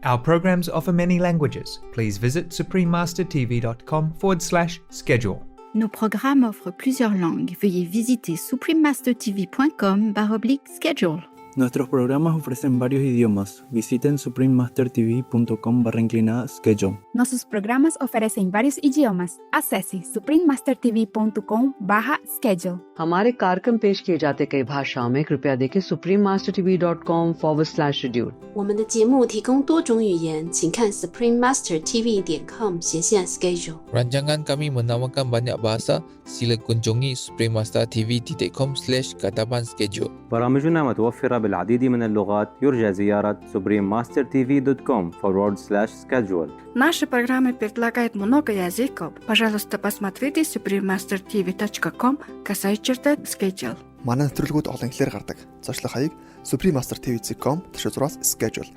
Our programs offer many languages. Please visit suprememastertv.com/schedule. Nos programmes offrent plusieurs langues. Veuillez visiter suprememastertv.com/schedule. Nuestros programas ofrecen varios idiomas. Visiten suprememastertv.com/schedule. Nossos programas oferecem vários idiomas. Acesse suprememastertv.com/schedule. हमारे कार्यक्रम पेश किए जाते कई भाषाओं में कृपया देखें suprememastertv.com/schedule。我们的节目提供多种语言，请看 suprememastertv.com/schedule。 Rancangan kami menawarkan banyak bahasa. Sila kunjungi suprememastertv.com/katapan-schedule. برامجنا متوفرة بالعديد من اللغات. يرجى زيارة suprememastertv.com/schedule. Наши программы предлагают много языков. Пожалуйста, посмотрите suprememastertv.com/schedule. Манай нэвтрүүлгүүд олон хэлээр гардаг. Зочлох хаяг suprememastertv.com/schedule.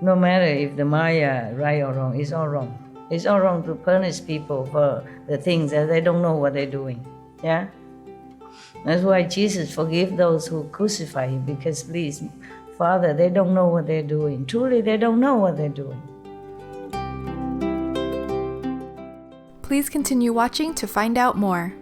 No matter if the Maya right or wrong, it's all wrong. It's all wrong to punish people for the things that they don't know what they're doing. Yeah? That's why Jesus forgave those who crucify him, because please, Father, they don't know what they're doing. Truly, they don't know what they're doing. Please continue watching to find out more.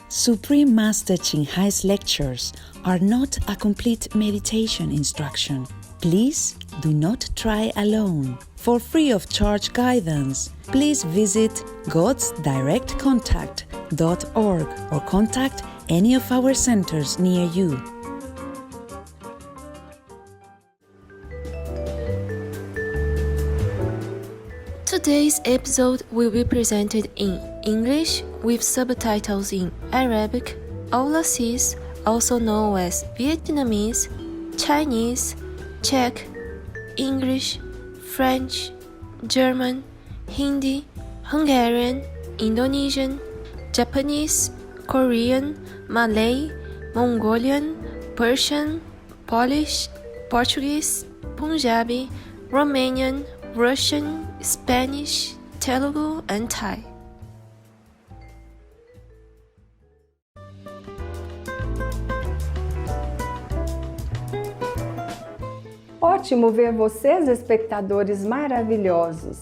Supreme Master Ching Hai's lectures are not a complete meditation instruction. Please do not try alone. For free of charge guidance, please visit godsdirectcontact.org or contact any of our centers near you. Today's episode will be presented in English with subtitles in Arabic, Aulacese, also known as Vietnamese, Chinese, Czech, English, French, German, Hindi, Hungarian, Indonesian, Japanese, Korean, Malay, Mongolian, Persian, Polish, Portuguese, Punjabi, Romanian, Russian, Spanish, Telugu, and Thai. Ótimo ver vocês, espectadores maravilhosos.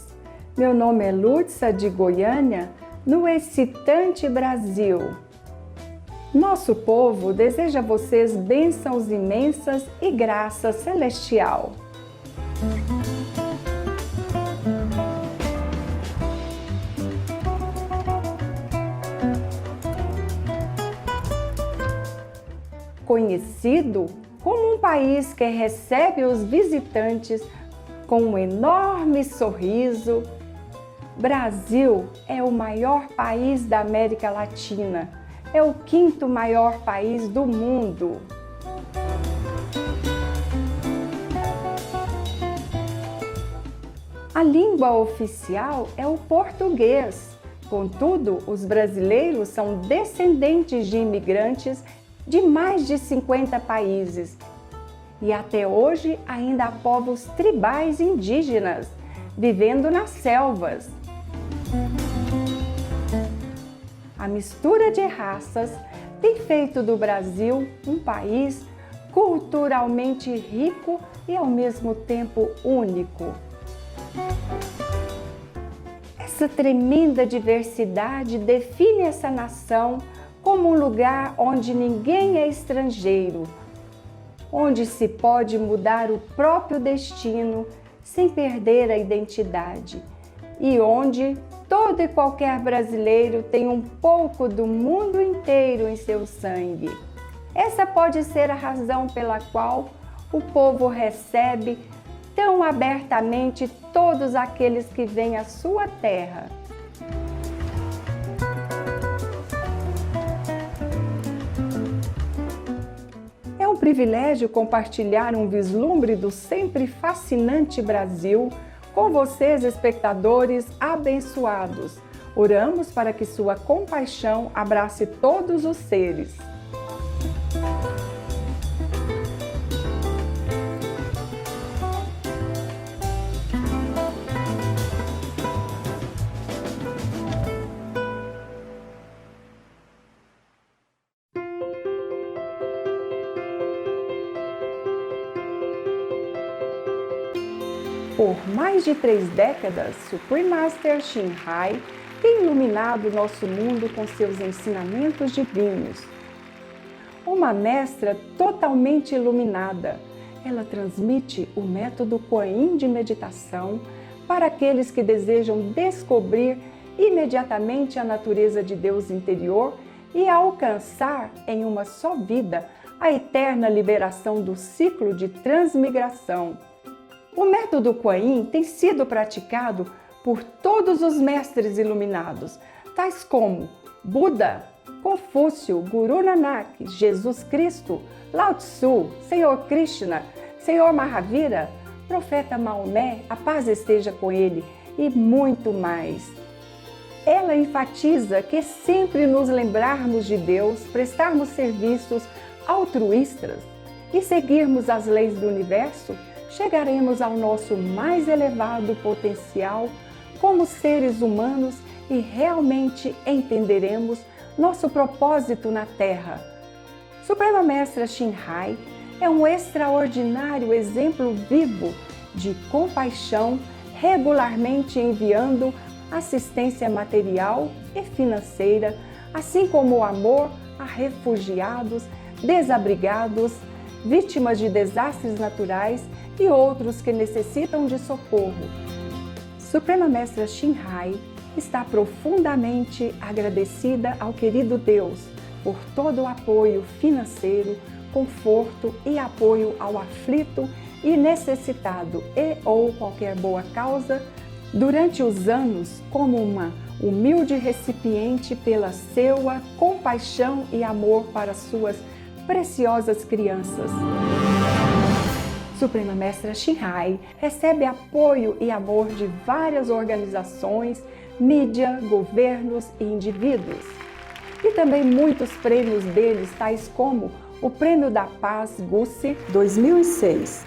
Meu nome é Lúcia de Goiânia, no excitante Brasil. Nosso povo deseja a vocês bênçãos imensas e graça celestial. Conhecido como um país que recebe os visitantes com um enorme sorriso, Brasil é o maior país da América Latina, é o quinto maior país do mundo. A língua oficial é o português. Contudo, os brasileiros são descendentes de imigrantes de mais de 50 países. E até hoje ainda há povos tribais indígenas vivendo nas selvas. A mistura de raças tem feito do Brasil um país culturalmente rico e ao mesmo tempo único. Essa tremenda diversidade define essa nação como um lugar onde ninguém é estrangeiro, onde se pode mudar o próprio destino sem perder a identidade e onde todo e qualquer brasileiro tem um pouco do mundo inteiro em seu sangue. Essa pode ser a razão pela qual o povo recebe tão abertamente todos aqueles que vêm à sua terra. É um privilégio compartilhar um vislumbre do sempre fascinante Brasil com vocês, espectadores abençoados. Oramos para que sua compaixão abrace todos os seres. Por mais de 3 décadas, Supreme Master Shin Hai tem iluminado nosso mundo com seus ensinamentos divinos. Uma mestra totalmente iluminada, ela transmite o método Kuan Yin de meditação para aqueles que desejam descobrir imediatamente a natureza de Deus interior e alcançar em uma só vida a eterna liberação do ciclo de transmigração. O método Kuan Yin tem sido praticado por todos os mestres iluminados, tais como Buda, Confúcio, Guru Nanak, Jesus Cristo, Lao Tzu, Senhor Krishna, Senhor Mahavira, Profeta Maomé, a paz esteja com ele, e muito mais. Ela enfatiza que sempre nos lembrarmos de Deus, prestarmos serviços altruístas e seguirmos as leis do universo, chegaremos ao nosso mais elevado potencial como seres humanos e realmente entenderemos nosso propósito na Terra. Suprema Mestra Shin Hai é um extraordinário exemplo vivo de compaixão, regularmente enviando assistência material e financeira, assim como o amor a refugiados, desabrigados, vítimas de desastres naturais e outros que necessitam de socorro. Suprema Mestra Shin Hai está profundamente agradecida ao querido Deus por todo o apoio financeiro, conforto e apoio ao aflito e necessitado e ou qualquer boa causa durante os anos como uma humilde recipiente pela seua compaixão e amor para suas preciosas crianças. Suprema Mestra Shin Hai recebe apoio e amor de várias organizações, mídia, governos e indivíduos. E também muitos prêmios deles, tais como o Prêmio da Paz Gussi 2006,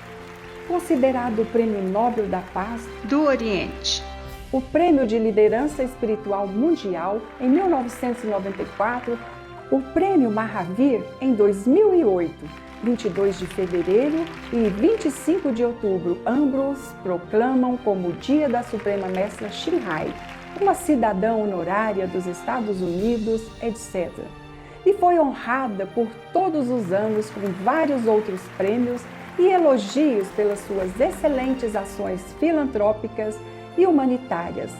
considerado o Prêmio Nobel da Paz do Oriente, o Prêmio de Liderança Espiritual Mundial em 1994, o Prêmio Mahavir em 2008, 22 de fevereiro e 25 de outubro, ambos proclamam como o Dia da Suprema Mestra Shin Hai, uma cidadã honorária dos Estados Unidos, etc. E foi honrada por todos os anos com vários outros prêmios e elogios pelas suas excelentes ações filantrópicas e humanitárias.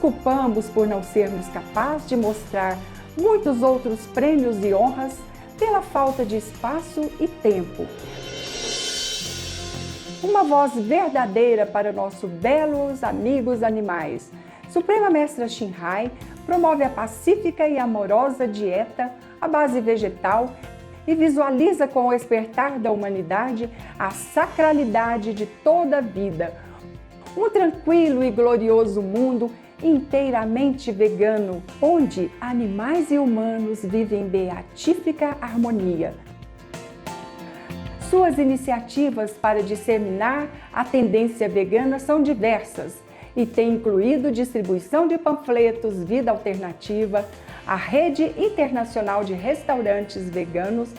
culpamos por não sermos capazes de mostrar muitos outros prêmios e honras pela falta de espaço e tempo. Uma voz verdadeira para nossos belos amigos animais. Suprema Mestra Shinhai promove a pacífica e amorosa dieta à base vegetal e visualiza com o despertar da humanidade a sacralidade de toda a vida. Um tranquilo e glorioso mundo inteiramente vegano, onde animais e humanos vivem em beatífica harmonia. Suas iniciativas para disseminar a tendência vegana são diversas e têm incluído distribuição de panfletos Vida Alternativa, a Rede Internacional de Restaurantes Veganos,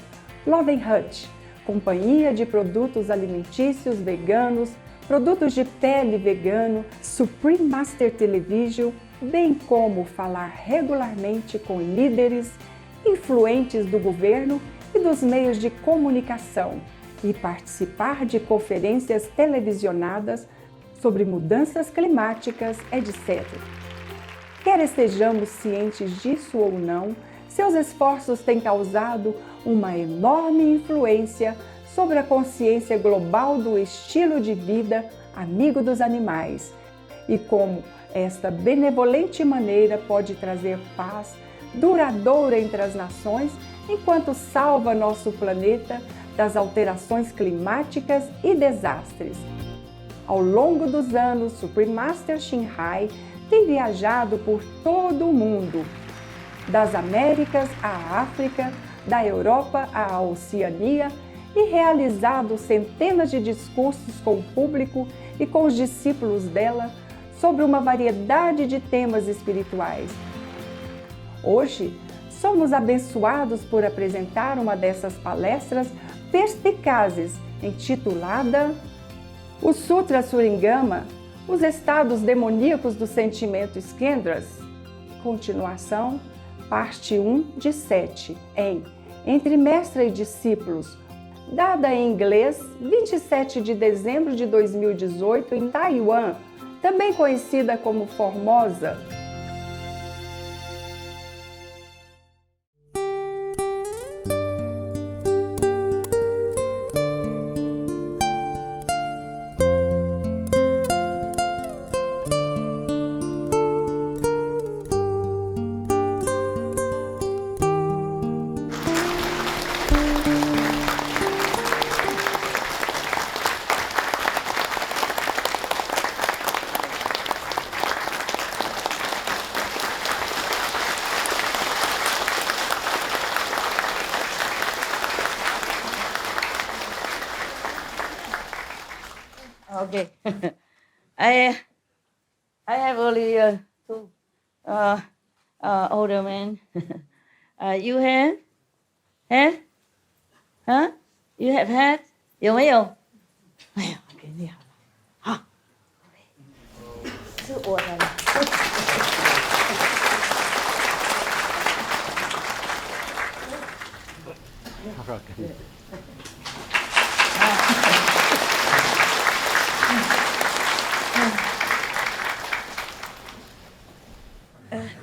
Love & Hut, Companhia de Produtos Alimentícios Veganos, produtos de pele vegano, Supreme Master Television, bem como falar regularmente com líderes influentes do governo e dos meios de comunicação e participar de conferências televisionadas sobre mudanças climáticas, etc. Quer estejamos cientes disso ou não, seus esforços têm causado uma enorme influência sobre a consciência global do estilo de vida amigo dos animais e como esta benevolente maneira pode trazer paz duradoura entre as nações enquanto salva nosso planeta das alterações climáticas e desastres. Ao longo dos anos, Supreme Master Shinhai tem viajado por todo o mundo, das Américas à África, da Europa à Oceania, e realizado centenas de discursos com o público e com os discípulos dela sobre uma variedade de temas espirituais. Hoje, somos abençoados por apresentar uma dessas palestras perspicazes, intitulada O Sutra Surangama, os estados demoníacos do sentimento Skandhas. Continuação, parte 1 de 7, em Entre Mestre e Discípulos, dada em inglês, 27 de dezembro de 2018 em Taiwan, também conhecida como Formosa. Okay. I have only two older men. You have? Have? Huh? You have had? 有没有？哎呀，给你好了。好，是我的了。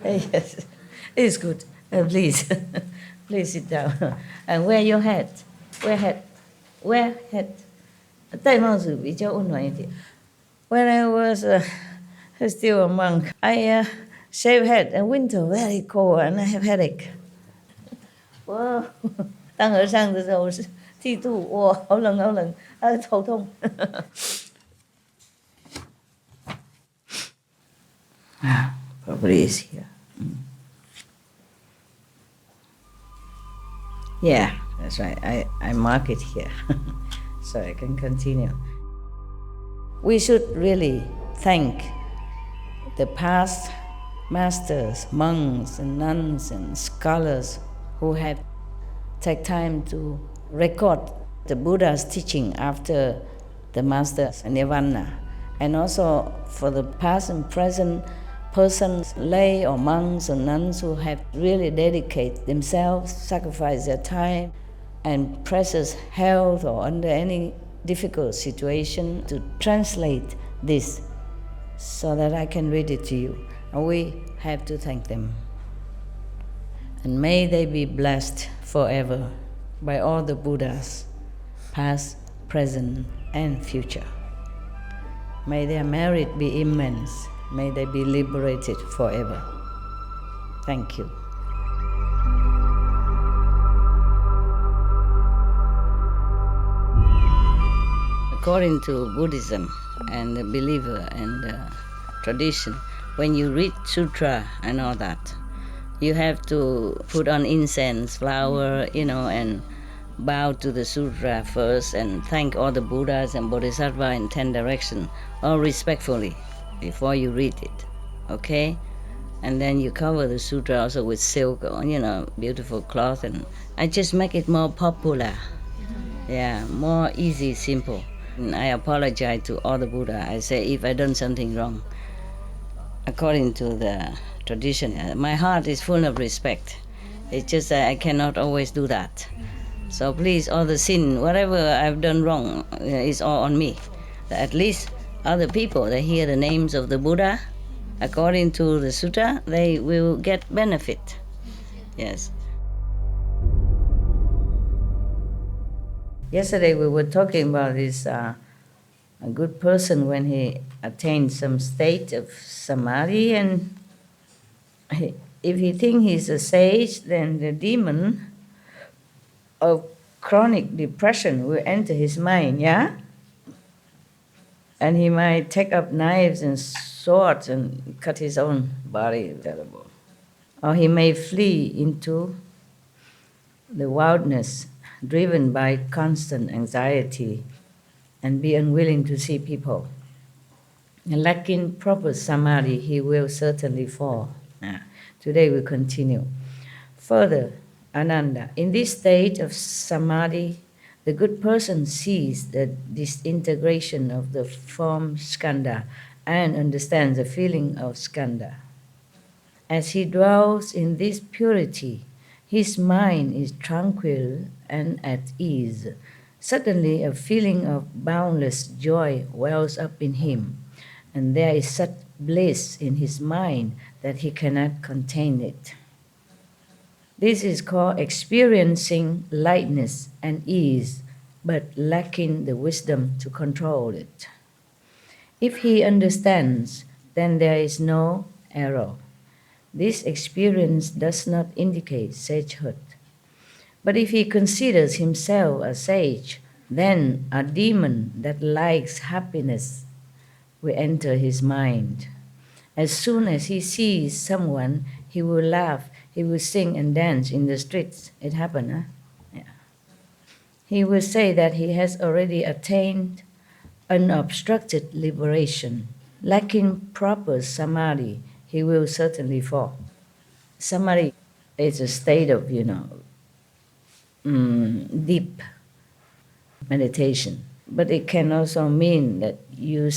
Yes, it's good. Please, please sit down and wear your hat. Wear hat. Wear hat. 戴帽子比较温暖一点。When I was still a monk, I shave head in winter, very cold, and I have headache. 我当和尚的时候是剃度，哇，好冷好冷，头痛。Probably is here. Yeah, that's right. I mark it here so I can continue. We should really thank the past masters, monks and nuns and scholars who have taken time to record the Buddha's teaching after the master's nirvana, and also for the past and present persons, lay or monks or nuns who have really dedicated themselves, sacrificed their time and precious health or under any difficult situation to translate this so that I can read it to you. And we have to thank them. And may they be blessed forever by all the Buddhas, past, present, and future. May their merit be immense. May they be liberated forever. Thank you. According to Buddhism and the believer and the tradition, when you read Sutra and all that, you have to put on incense, flower, and bow to the Sutra first and thank all the Buddhas and Bodhisattvas in 10 directions, all respectfully, before you read it, okay? And then you cover the Sutra also with silk, beautiful cloth, and I just make it more popular. Yeah, more easy, simple. And I apologize to all the Buddha. I say if I done something wrong, according to the tradition, my heart is full of respect. It's just that I cannot always do that. So please, all the sin, whatever I've done wrong, is all on me. At least other people, they hear the names of the Buddha, according to the Sutra, they will get benefit. Yes. Yesterday we were talking about this a good person when he attains some state of samadhi, and if he thinks he's a sage, then the demon of chronic depression will enter his mind, yeah? And he might take up knives and swords and cut his own body, terrible. Or he may flee into the wildness, driven by constant anxiety and be unwilling to see people. Lacking proper samadhi, he will certainly fall. Today we continue. Further, Ananda, in this state of samadhi, the good person sees the disintegration of the form skandha and understands the feeling of skandha. As he dwells in this purity, his mind is tranquil and at ease. Suddenly a feeling of boundless joy wells up in him, and there is such bliss in his mind that he cannot contain it. This is called experiencing lightness and ease, but lacking the wisdom to control it. If he understands, then there is no error. This experience does not indicate sagehood. But if he considers himself a sage, then a demon that likes happiness will enter his mind. As soon as he sees someone, he will laugh, he will sing and dance in the streets. It happened, huh? Yeah. He will say that he has already attained unobstructed liberation. Lacking proper samadhi, he will certainly fall. Samadhi is a state of, deep meditation. But it can also mean that you're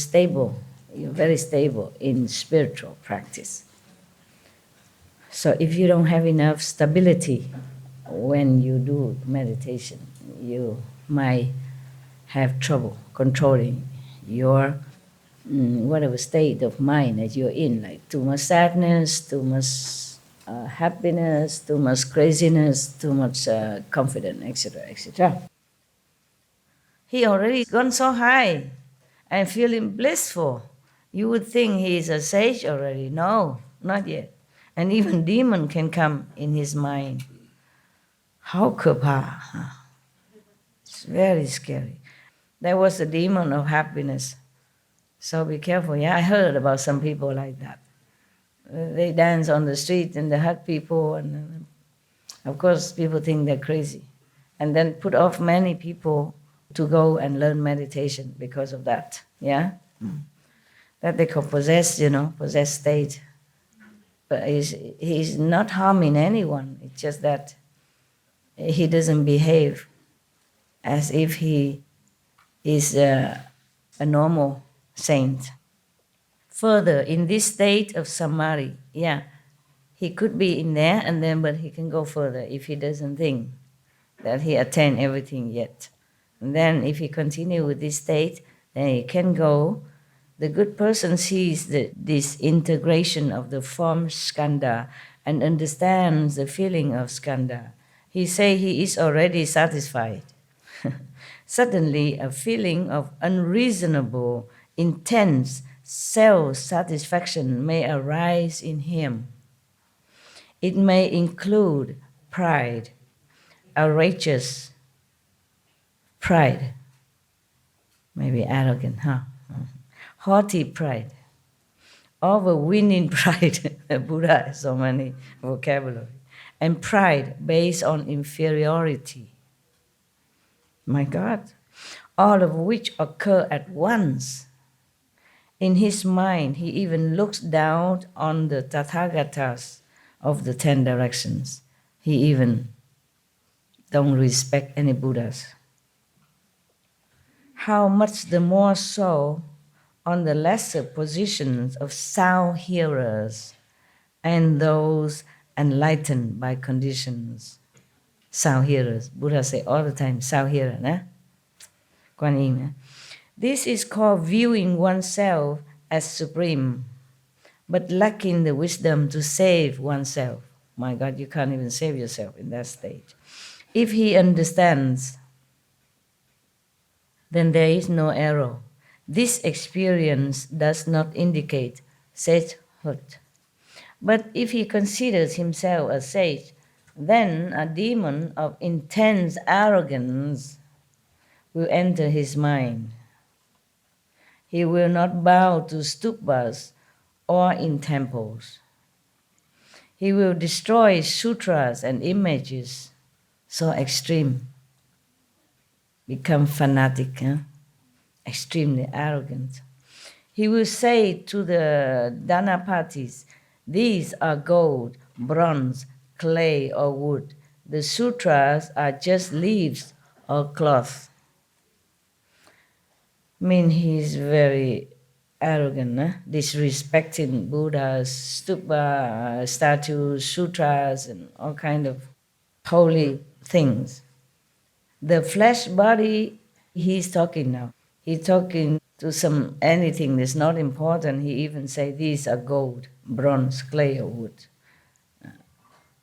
very stable in spiritual practice. So if you don't have enough stability when you do meditation, you might have trouble controlling your whatever state of mind that you're in, like too much sadness, too much happiness, too much craziness, too much confidence, etc., etc. He already gone so high and feeling blissful. You would think he is a sage already. No, not yet. And even demon can come in his mind. How kapa? It's very scary. There was a demon of happiness. So be careful. Yeah, I heard about some people like that. They dance on the street and they hug people, and of course people think they're crazy, and then put off many people to go and learn meditation because of that. Yeah, that they call possessed state. But he's not harming anyone. It's just that he doesn't behave as if he is a normal saint. Further, in this state of samadhi, he could be in there, but he can go further if he doesn't think that he attained everything yet. And then if he continue with this state, then he can go The good person sees this integration of the form skandha and understands the feeling of skandha. He say he is already satisfied. Suddenly, a feeling of unreasonable, intense self-satisfaction may arise in him. It may include pride, outrageous pride, maybe arrogant, haughty pride, overweening pride. Buddha has so many vocabulary. And pride based on inferiority. My God, all of which occur at once. In his mind, he even looks down on the Tathagatas of the 10 directions. He even don't respect any Buddhas. How much the more so on the lesser positions of sound hearers and those enlightened by conditions. Sound hearers. Buddha say all the time, sound hearer. Kuan Yin. This is called viewing oneself as supreme, but lacking the wisdom to save oneself. My God, you can't even save yourself in that stage. If he understands, then there is no error. This experience does not indicate sagehood. But if he considers himself a sage, then a demon of intense arrogance will enter his mind. He will not bow to stupas or in temples. He will destroy sutras and images so extreme, become fanatic, extremely arrogant. He will say to the Dhanapatis, these are gold, bronze, clay, or wood. The sutras are just leaves or cloth. I mean, he's very arrogant, disrespecting Buddhas, stupa, statues, sutras, and all kind of holy things. The flesh body, he's talking now. He's talking to anything that's not important. He even say these are gold, bronze, clay, or wood.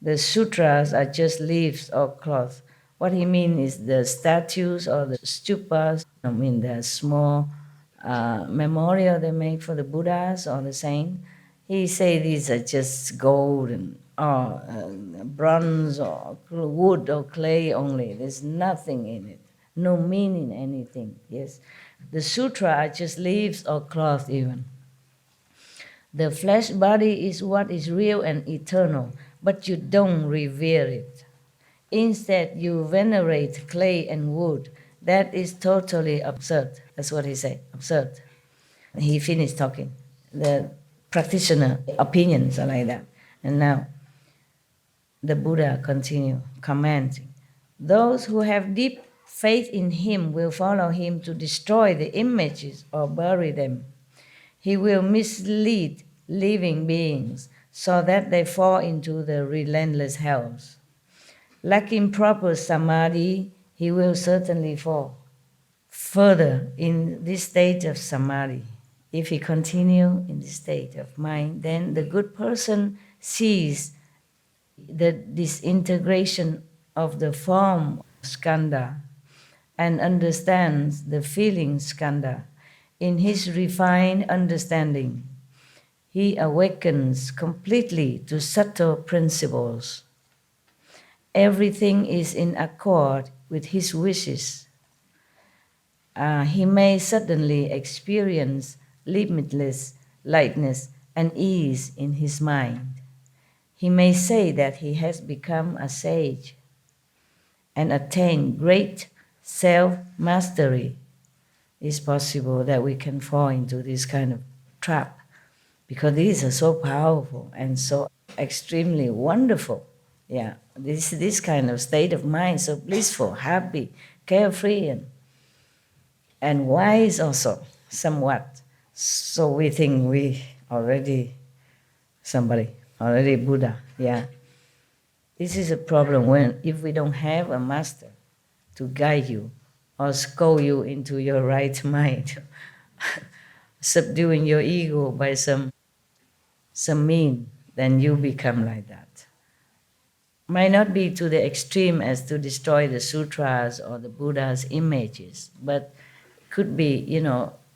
The sutras are just leaves or cloth. What he means is the statues or the stupas, the small memorial they make for the Buddhas or the saint. He say these are just gold and bronze or wood or clay only. There's nothing in it, no meaning anything. Yes, the sutra are just leaves or cloth even. The flesh body is what is real and eternal, but you don't revere it. Instead, you venerate clay and wood. That is totally absurd. That's what he said, absurd. He finished talking. The practitioner opinions are like that. And now, the Buddha continue commenting. Those who have deep faith in him will follow him to destroy the images or bury them. He will mislead living beings so that they fall into the relentless hells. Lacking proper samadhi, he will certainly fall further in this state of samadhi. If he continue in this state of mind, then the good person sees the disintegration of the form skandha and understands the feeling skandha. In his refined understanding, he awakens completely to subtle principles. Everything is in accord with his wishes. He may suddenly experience limitless lightness and ease in his mind. He may say that he has become a sage and attained great self-mastery. It's possible that we can fall into this kind of trap because these are so powerful and so extremely wonderful. Yeah, this kind of state of mind, so blissful, happy, carefree, and wise also, somewhat. So we think we already Buddha, yeah. This is a problem if we don't have a master to guide you or scold you into your right mind. subduing your ego by some mean, then you become like that. Might not be to the extreme as to destroy the sutras or the Buddha's images, but could be,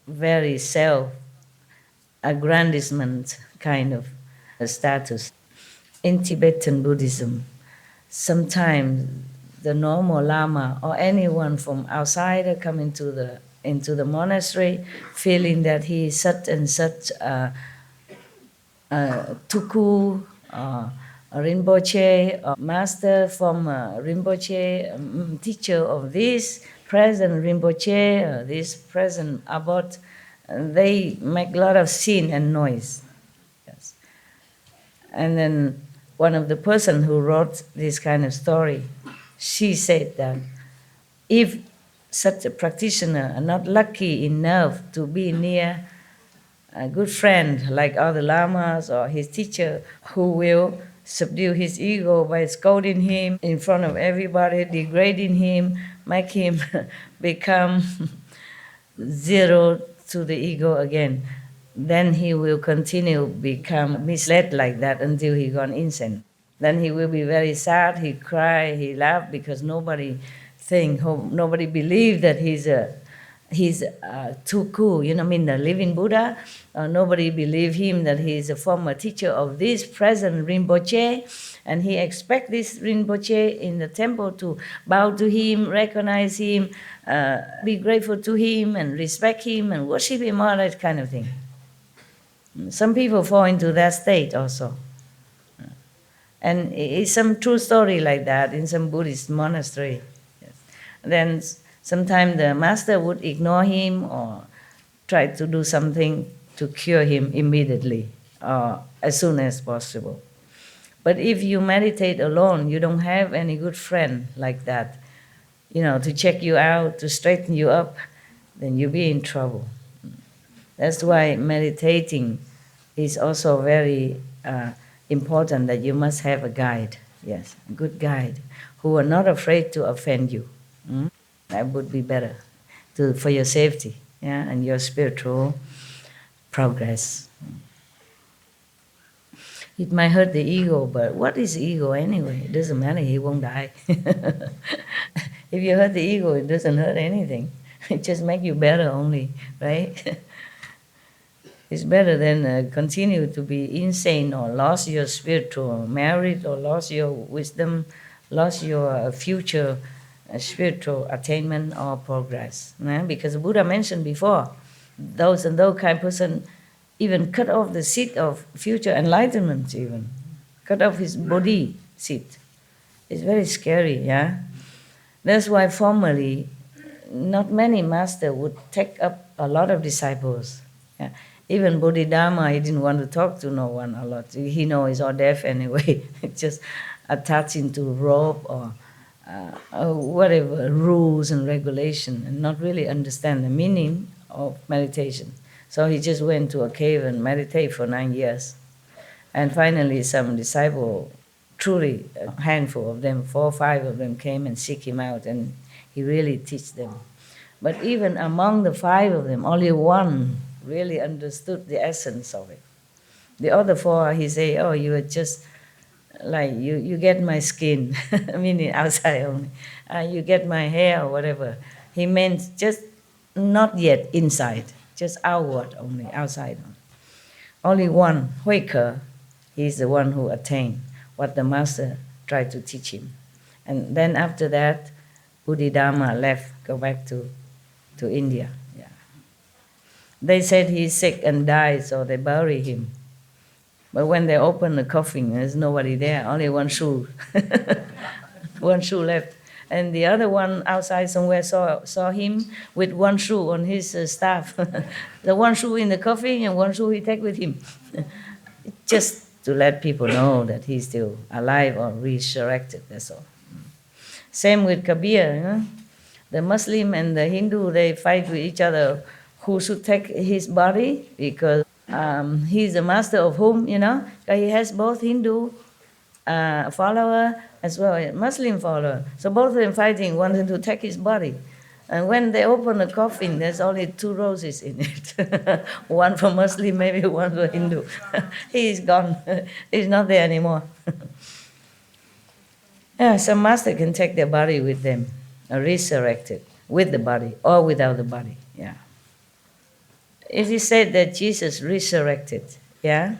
very self-aggrandizement kind of a status. In Tibetan Buddhism, sometimes the normal Lama or anyone from outside come into the monastery feeling that he is such and such Tuku, a Rinpoche, a master from Rinpoche, teacher of this present Rinpoche, this present abbot. They make a lot of scene and noise. Yes. And then one of the person who wrote this kind of story, she said that if such a practitioner are not lucky enough to be near a good friend like other lamas or his teacher who will subdue his ego by scolding him in front of everybody, degrading him, make him become zero to the ego again, then he will continue become misled like that until he gone insane. Then he will be very sad, he cry, he laugh because nobody believe that he's too cool, the living Buddha. Nobody believe him that he is a former teacher of this present Rinpoche, and he expect this Rinpoche in the temple to bow to him, recognize him, be grateful to him, and respect him, and worship him, all that kind of thing. Some people fall into that state also. And it's some true story like that in some Buddhist monastery. Yes. Then sometimes the master would ignore him or try to do something to cure him immediately or as soon as possible. But if you meditate alone, you don't have any good friend like that, to check you out, to straighten you up, then you'll be in trouble. That's why meditating is also very important, that you must have a guide, yes, a good guide, who are not afraid to offend you. That would be better for your safety, and your spiritual progress. It might hurt the ego, but what is ego anyway? It doesn't matter, he won't die. If you hurt the ego, it doesn't hurt anything. It just makes you better only, right? It's better than continue to be insane or lost your spiritual merit or lost your wisdom, lost your future spiritual attainment or progress. Because the Buddha mentioned before, those kind of person even cut off the seed of future enlightenment, even cut off his body seed. It's very scary, yeah. That's why formerly, not many masters would take up a lot of disciples. Yeah. Even Bodhidharma, he didn't want to talk to no one a lot. He knows he's all deaf anyway. Just attaching to rope or whatever rules and regulation, and not really understand the meaning of meditation. So he just went to a cave and meditate for 9 years. And finally some disciple, truly a handful of them, 4 or 5 of them came and seek him out, and he really teach them. But even among the 5 of them, only 1 really understood the essence of it. The other 4, he say, oh, you are just like, you get my skin, meaning outside only. You get my hair or whatever. He meant just not yet inside, just outward only, outside only. Only 1, Huike, he's the one who attained what the master tried to teach him. And then after that, Bodhidharma left, go back to India. Yeah. They said he's sick and died, so they bury him. But when they open the coffin, there's nobody there, only 1 shoe. 1 shoe left. And the other one outside somewhere saw him with 1 shoe on his staff. The 1 shoe in the coffin and 1 shoe he take with him. Just to let people know that he's still alive or resurrected, that's all. Same with Kabir. The Muslim and the Hindu, they fight with each other who should take his body, because he's the master of whom, he has both Hindu follower as well as Muslim follower. So both of them fighting, wanting to take his body. And when they open the coffin, there's only 2 roses in it. One for Muslim, maybe one for Hindu. He's gone. He's not there anymore. Yeah, some master can take their body with them, or resurrect it with the body or without the body. Yeah. It is said that Jesus resurrected. Yeah.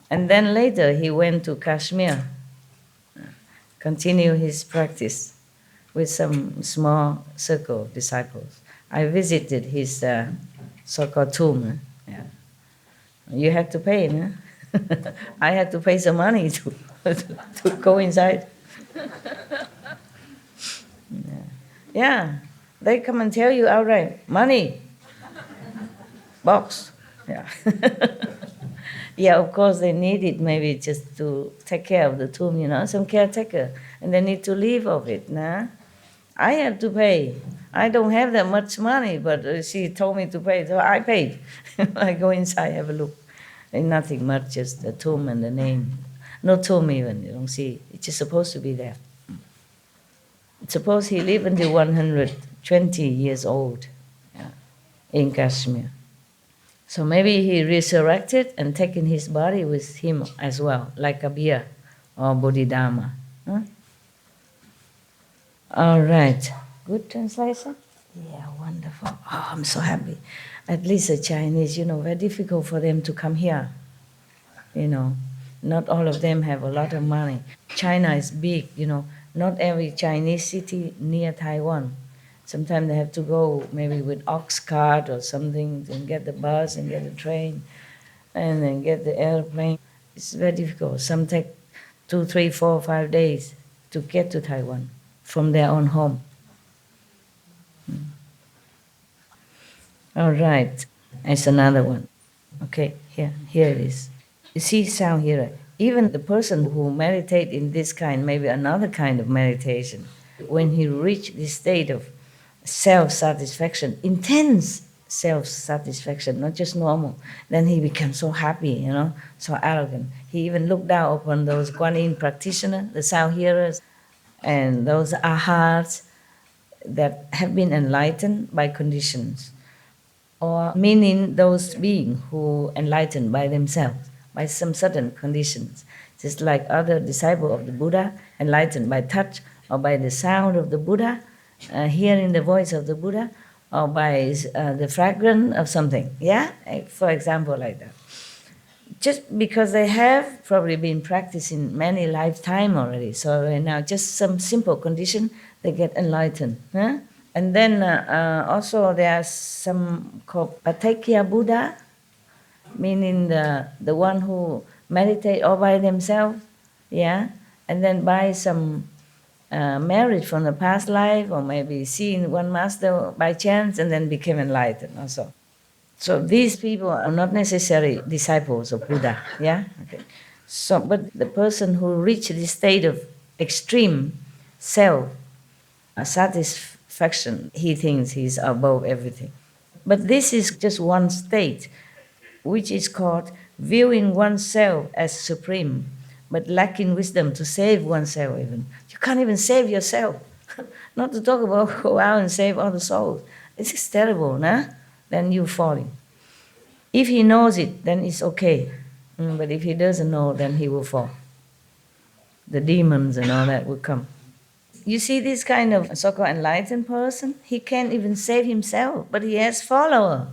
And then later he went to Kashmir, continue his practice with some small circle of disciples. I visited his so-called tomb. Yeah. You had to pay, no? I had to pay some money to go inside. Yeah, they come and tell you outright, money, box. Yeah. Yeah, of course they need it maybe just to take care of the tomb, some caretaker, and they need to live of it, nah? I have to pay. I don't have that much money, but she told me to pay, so I paid. I go inside, have a look. Ain't nothing much, just the tomb and the name. No tomb even, you don't see. It's just supposed to be there. Suppose he lived until 120 years old, yeah, in Kashmir. So maybe he resurrected and taken his body with him as well, like Kabir or Bodhidharma. Huh? All right. Good translation? Yeah, wonderful. Oh, I'm so happy. At least the Chinese, very difficult for them to come here. Not all of them have a lot of money. China is big, Not every Chinese city near Taiwan. Sometimes they have to go maybe with ox cart or something and get the bus and get the train and then get the airplane. It's very difficult. Some take 2, 3, 4, 5 days to get to Taiwan from their own home. All right, it's another one. Okay, here it is. You see sound here. Even the person who meditate in this kind, maybe another kind of meditation, when he reach this state of self-satisfaction, intense self-satisfaction, not just normal, then he becomes so happy, so arrogant. He even looked down upon those Kuan Yin practitioners, the sound hearers, and those ahats that have been enlightened by conditions, or meaning those beings who enlightened by themselves, by some certain conditions, just like other disciples of the Buddha, enlightened by touch or by the sound of the Buddha, hearing the voice of the Buddha, or by the fragrance of something, yeah? For example, like that. Just because they have probably been practicing many lifetimes already, so right now just some simple condition, they get enlightened. Huh? And then also there are some called Patekya Buddha, meaning the one who meditate all by themselves, yeah? And then by some marriage from the past life, or maybe seeing one master by chance and then became enlightened also. So these people are not necessarily disciples of Buddha, yeah? Okay. So, but the person who reached this state of extreme self-satisfaction, he thinks he's above everything. But this is just one state, which is called viewing oneself as supreme, but lacking wisdom to save oneself even. You can't even save yourself. Not to talk about go out and save other souls. This is terrible, nah? Then you're falling. If he knows it, then it's okay. But if he doesn't know, then he will fall. The demons and all that will come. You see this kind of so-called enlightened person, he can't even save himself, but he has followers.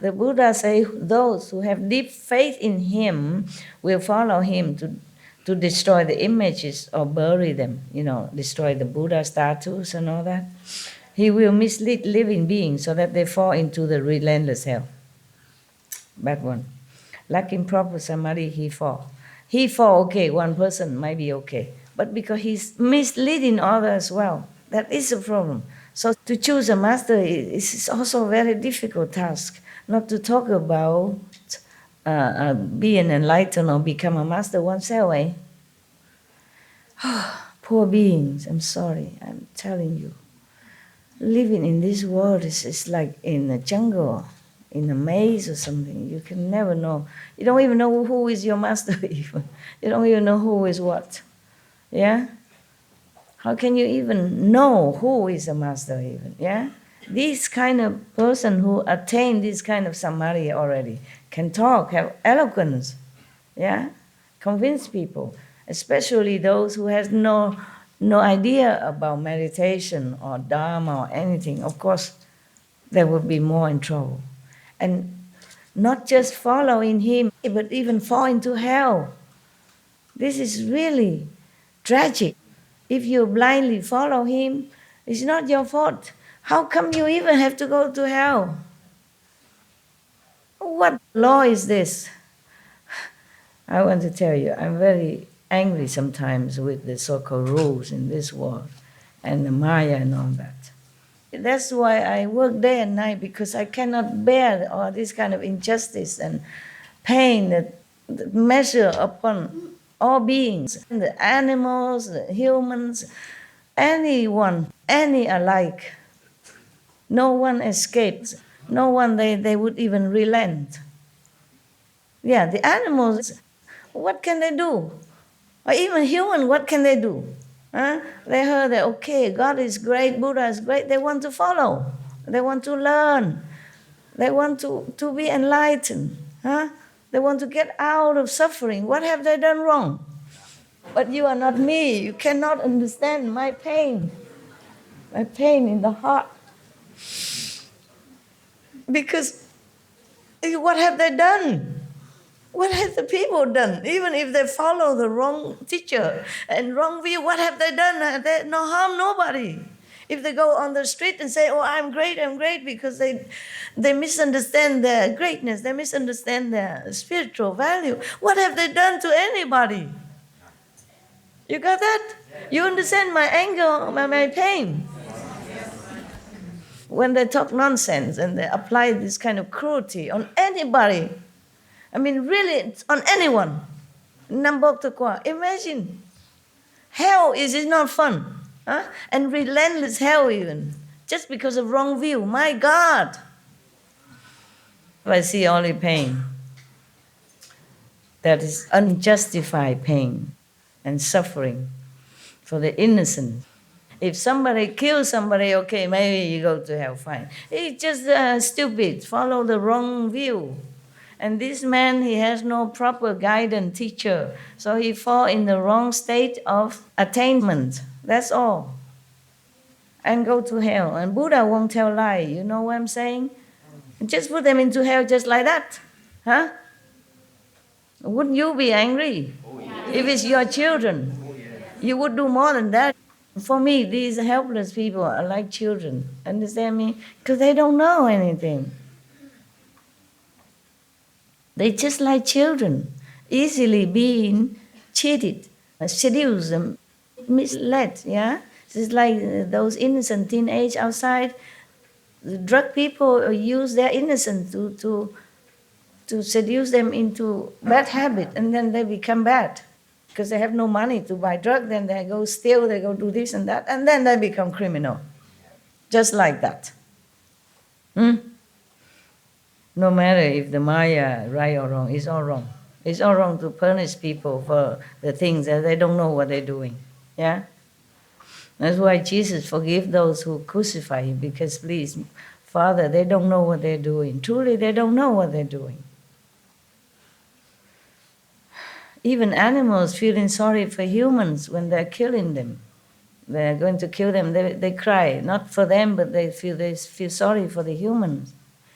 The Buddha says those who have deep faith in him will follow him to destroy the images or bury them, destroy the Buddha statues and all that. He will mislead living beings so that they fall into the relentless hell. Bad one. Lacking proper samadhi, he fall. He fall, okay, one person might be okay. But because he's misleading others as well, that is a problem. So to choose a master is also a very difficult task. Not to talk about being enlightened or become a master oneself, eh? Poor beings, I'm sorry, I'm telling you. Living in this world is like in a jungle, in a maze or something. You can never know. You don't even know who is your master even. You don't even know who is what. Yeah? How can you even know who is a master even, yeah? This kind of person who attained this kind of samadhi already can talk, have eloquence, yeah? Convince people, especially those who has no idea about meditation or dharma or anything. Of course, they would be more in trouble. And not just following him, but even fall into hell. This is really tragic. If you blindly follow him, it's not your fault. How come you even have to go to hell? What law is this? I want to tell you, I'm very angry sometimes with the so-called rules in this world and the Maya and all that. That's why I work day and night, because I cannot bear all this kind of injustice and pain that measure upon all beings, the animals, the humans, anyone, any alike. No one escapes. No one, they would even relent. Yeah, the animals, what can they do? Or even human, what can they do? Huh? They heard that, okay, God is great, Buddha is great. They want to follow. They want to learn. They want to be enlightened. Huh? They want to get out of suffering. What have they done wrong? But you are not me. You cannot understand my pain in the heart. Because what have they done? What have the people done? Even if they follow the wrong teacher and wrong view, what have they done? They no harm nobody. If they go on the street and say, oh, I'm great, because they misunderstand their greatness, they misunderstand their spiritual value. What have they done to anybody? You got that? You understand my anger, my pain? When they talk nonsense and they apply this kind of cruelty on anybody, I mean, really, on anyone. Imagine. Hell is not fun. Huh? And relentless hell even. Just because of wrong view. My God. I see only pain. That is unjustified pain and suffering for the innocent. If somebody kills somebody, okay, maybe you go to hell, fine. It's just stupid, follow the wrong view. And this man, he has no proper guidance, teacher. So he fall in the wrong state of attainment. That's all. And go to hell. And Buddha won't tell lie. You know what I'm saying? Just put them into hell just like that. Huh? Wouldn't you be angry? If it's your children, you would do more than that. For me, these helpless people are like children. Understand me? Because they don't know anything. They just like children, easily being cheated, seduced, misled, yeah? It's like those innocent teenage outside. The drug people use their innocence to seduce them into bad habit, and then they become bad. Because they have no money to buy drugs, then they go steal, they go do this and that, and then they become criminal. Just like that. No matter if the Maya, right or wrong, it's all wrong. It's all wrong to punish people for the things that they don't know what they're doing. Yeah? That's why Jesus forgive those who crucify him, because please, Father, they don't know what they're doing. Truly, they don't know what they're doing. Even animals feeling sorry for humans when they're killing them. They're going to kill them, they cry. Not for them, but they feel sorry for the humans.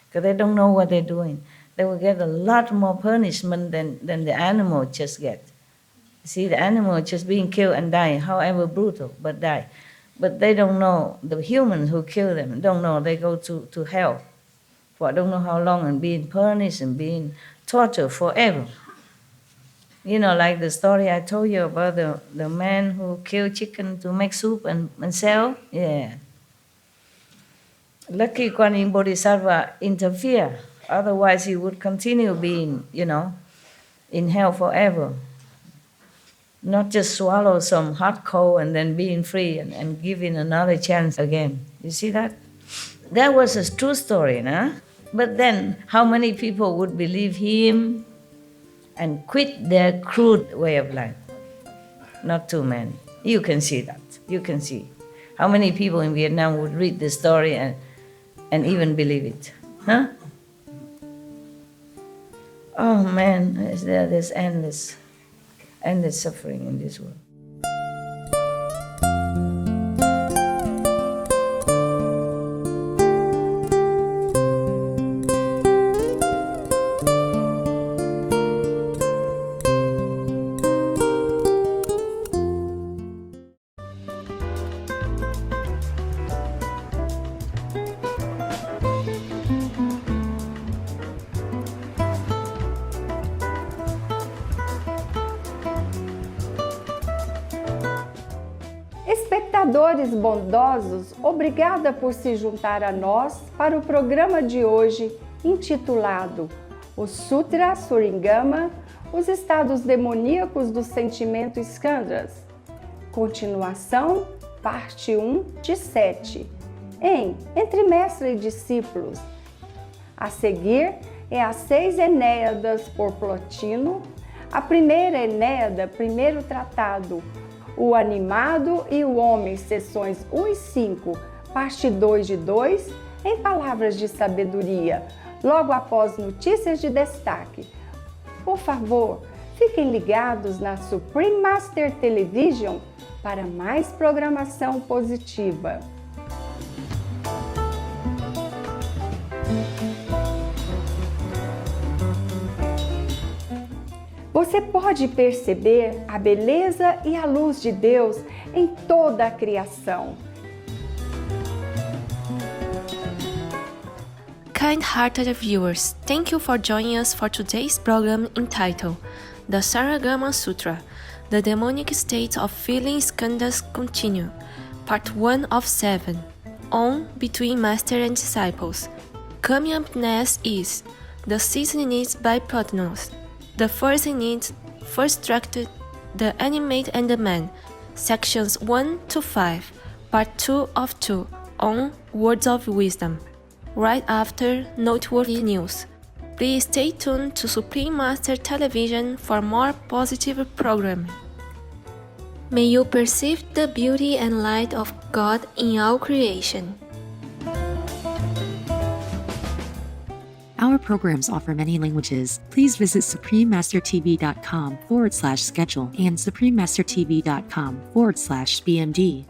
Because they don't know what they're doing. They will get a lot more punishment than the animal just get. See, the animal just being killed and dying, however brutal, but die. But they don't know, the humans who kill them don't know, they go to hell for I don't know how long and being punished and being tortured forever. You know, like the story I told you about the man who killed chicken to make soup and sell? Yeah. Lucky Kuan Yin Bodhisattva interfere. Otherwise, he would continue being, in hell forever. Not just swallow some hot coal and then being free and giving another chance again. You see that? That was a true story, nah? But then, how many people would believe him and quit their crude way of life? Not too many. You can see that. You can see. How many people in Vietnam would read this story and even believe it? Huh? Oh man, there's endless suffering in this world. Espectadores bondosos, obrigada por se juntar a nós para o programa de hoje intitulado O Sutra Surangama, os estados demoníacos do sentimento Skandhas. Continuação, parte 1 de 7, Entre Mestre e Discípulos. A seguir é as 6 Enéadas por Plotino, a primeira Enéada, primeiro tratado, O Animado e o Homem, sessões 1 e 5, parte 2 de 2, em palavras de sabedoria, logo após notícias de destaque. Por favor, fiquem ligados na Supreme Master Television para mais programação positiva. Você pode perceber a beleza e a luz de Deus em toda a criação. Kind-hearted viewers, thank you for joining us for today's program entitled The Surangama Sutra, The Demonic State of Feeling Skandhas Continue, Part 1 of 7, on Between Master and Disciples. Coming up next is The 6 Needs by Plotnos. The first need, first tracted, The Animate and the Man, sections 1 to 5, part 2 of 2, on Words of Wisdom. Right after noteworthy news. Please stay tuned to Supreme Master Television for more positive programming. May you perceive the beauty and light of God in all creation. Our programs offer many languages. Please visit suprememastertv.com/schedule and suprememastertv.com/BMD.